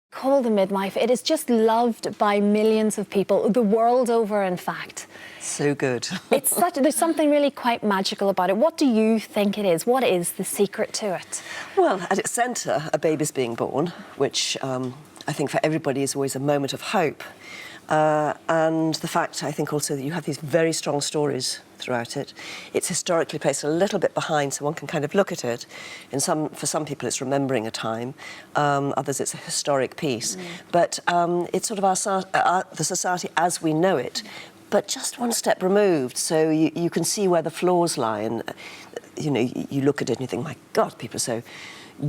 Called The Midwife. It is just loved by millions of people, the world over, in fact. So good. There's something really quite magical about it. What do you think it is? What is the secret to it? Well, at its centre, a baby's being born, which I think for everybody is always a moment of hope. And the fact, I think, also that you have these very strong stories throughout it. It's historically placed a little bit behind, so one can kind of look at it. For some people, it's remembering a time. Others, it's a historic piece. But it's sort of the society as we know it, but just one step removed. So you can see where the flaws lie. And, you know, you look at it and you think, my God, people are so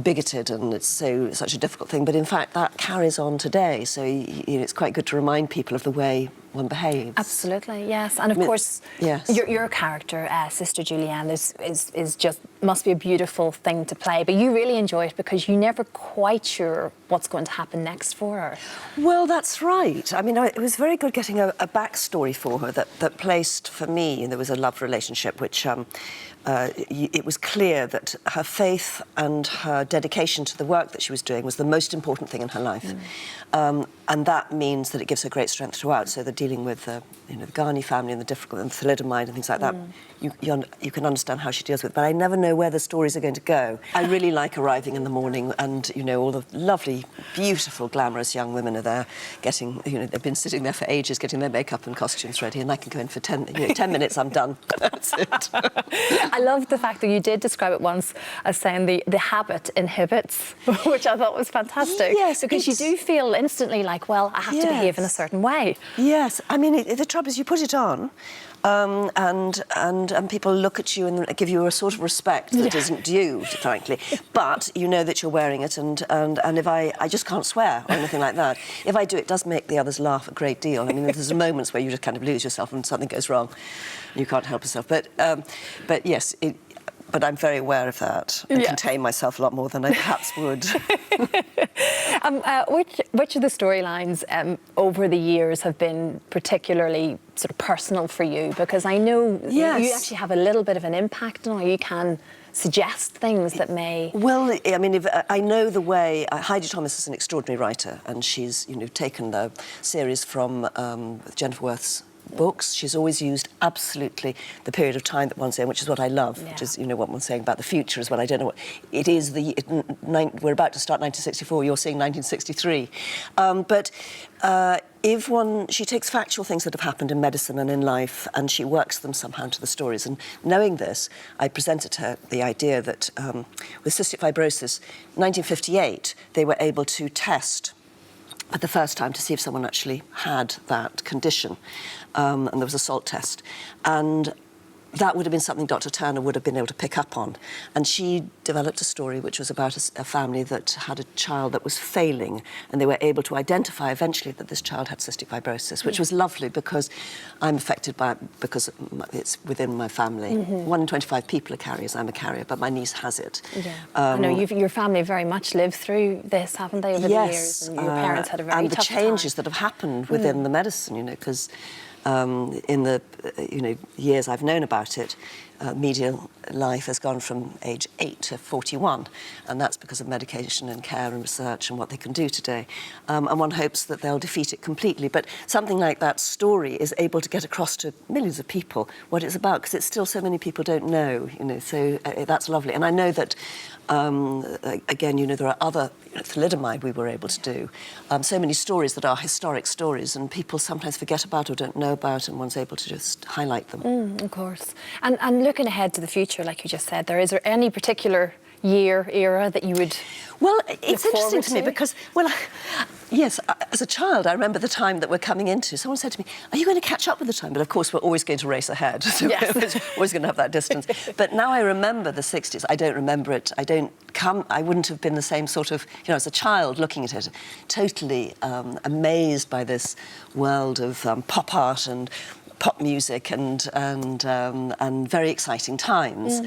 bigoted and it's such a difficult thing, but in fact that carries on today, so it's quite good to remind people of the way one behaves. Absolutely, yes. And of course, yes. your character, Sister Julianne, is just must be a beautiful thing to play, but you really enjoy it because you're never quite sure what's going to happen next for her. Well, that's right. I mean, it was very good getting a backstory for her that placed, for me, and there was a love relationship which it was clear that her faith and her dedication to the work that she was doing was the most important thing in her life. And that means that it gives her great strength throughout. So they're dealing with the Ghani family and the difficult and thalidomide and things like that. You can understand how she deals with it, but I never know where the stories are going to go. I really like arriving in the morning and, all the lovely, beautiful, glamorous young women are there getting, they've been sitting there for ages getting their makeup and costumes ready, and I can go in for 10 minutes, I'm done. That's it. I love the fact that you did describe it once as saying the habit inhibits, which I thought was fantastic. Yes, because you do feel instantly like, well, I have to behave in a certain way. Yes, I mean, the trouble is you put it on, and people look at you and give you a sort of respect that isn't due, frankly. But you know that you're wearing it, and if I just can't swear or anything like that. If I do, it does make the others laugh a great deal. I mean, there's moments where you just kind of lose yourself and something goes wrong. You can't help yourself. But yes, but I'm very aware of that and contain myself a lot more than I perhaps would. Which of the storylines over the years have been particularly sort of personal for you? Because I know you actually have a little bit of an impact on how you can suggest things that may... Well, I mean, I know the way... Heidi Thomas is an extraordinary writer, and she's, taken the series from Jennifer Worth's books. She's always used absolutely the period of time that one's in, which is what I love, which is, what one's saying about the future as well. I don't know what... It is we're about to start 1964, you're seeing 1963. She takes factual things that have happened in medicine and in life and she works them somehow into the stories. And knowing this, I presented her the idea that with cystic fibrosis, 1958, they were able to test for the first time to see if someone actually had that condition. And there was a salt test. And that would have been something Dr. Turner would have been able to pick up on. And she developed a story which was about a family that had a child that was failing, and they were able to identify eventually that this child had cystic fibrosis, which was lovely because I'm affected by it because it's within my family. 1 in 25 people are carriers. I'm a carrier, but my niece has it. I know your family very much lived through this, haven't they, over the years? And your parents had a very tough time. And the changes that have happened within the medicine, because in the years I've known about it, median life has gone from age 8 to 41, and that's because of medication and care and research and what they can do today. And one hopes that they'll defeat it completely. But something like that story is able to get across to millions of people what it's about, because it's still so many people don't know, so that's lovely. And I know that, again, there are other, thalidomide we were able to do, so many stories that are historic stories and people sometimes forget about or don't know about, and one's able to just highlight them. Of course. And looking ahead to the future, like you just said, is there any particular era that you would... Well, it's interesting to me because, yes, as a child, I remember the time that we're coming into. Someone said to me, are you going to catch up with the time? But of course, we're always going to race ahead. So we're always going to have that distance. But now I remember the 60s. I don't remember it. I wouldn't have been the same sort of, as a child looking at it, totally amazed by this world of pop art and pop music and very exciting times.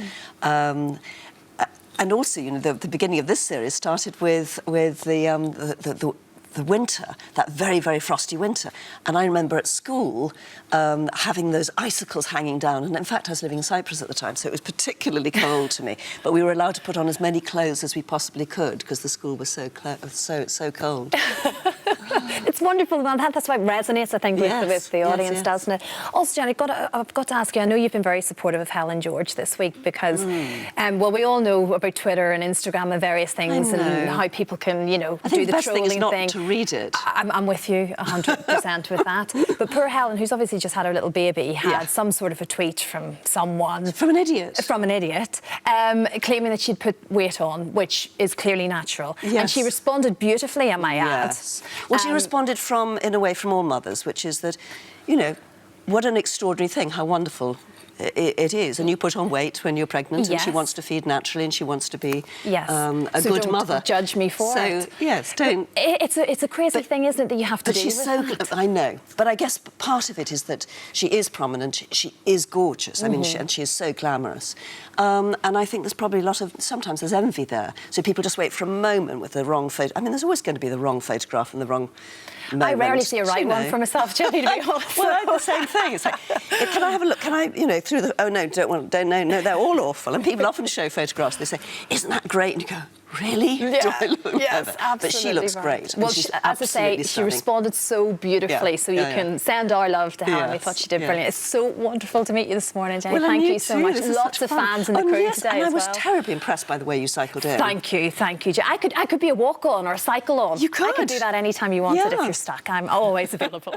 And also, the beginning of this series started with the the winter, that very, very frosty winter. And I remember at school having those icicles hanging down. And in fact, I was living in Cyprus at the time, so it was particularly cold to me. But we were allowed to put on as many clothes as we possibly could because the school was so cold. It's wonderful. That's why it resonates, I think, with the audience, doesn't it? Also, Jenny, I've got to ask you, I know you've been very supportive of Helen George this week because, well, we all know about Twitter and Instagram and various things and how people can, you know, do the trolling thing. I think the best thing is not to read it. I'm with you 100% with that. But poor Helen, who's obviously just had her little baby, had some sort of a tweet from someone. From an idiot. From an idiot, claiming that she'd put weight on, which is clearly natural. Yes. And she responded beautifully, I might add. Yes. Well, she responded in a way from all mothers, which is that, you know, what an extraordinary thing, how wonderful it is. And you put on weight when you're pregnant, and she wants to feed naturally, and she wants to be a good mother. Don't judge me for it. So, yes, don't. It's a crazy thing, isn't it, that you have to deal with that? I know. But I guess part of it is that she is prominent, she is gorgeous, I mean, and she is so glamorous. And I think there's probably a lot of, sometimes there's envy there. So people just wait for a moment with the wrong photo. I mean, there's always going to be the wrong photograph and the wrong moment. I rarely see a right one for myself, Jenny, to be honest. Well, I do the same thing. It's like, can I have a look? Can I, you know, through the, oh no, no, they're all awful. And people often show photographs, they say, isn't that great? And you go, really? Yeah. Do I look yes, absolutely. But she looks great. Well, she's as I say, she responded so beautifully, so you can send our love to Helen. We thought she did brilliant. It's so wonderful to meet you this morning, Jenny. Well, thank you so much. Lots of fans in the crew today and as well. I was terribly impressed by the way you cycled in. Thank you. I could be a walk-on or a cycle-on. You could. I could do that anytime you wanted if you're stuck. I'm always available.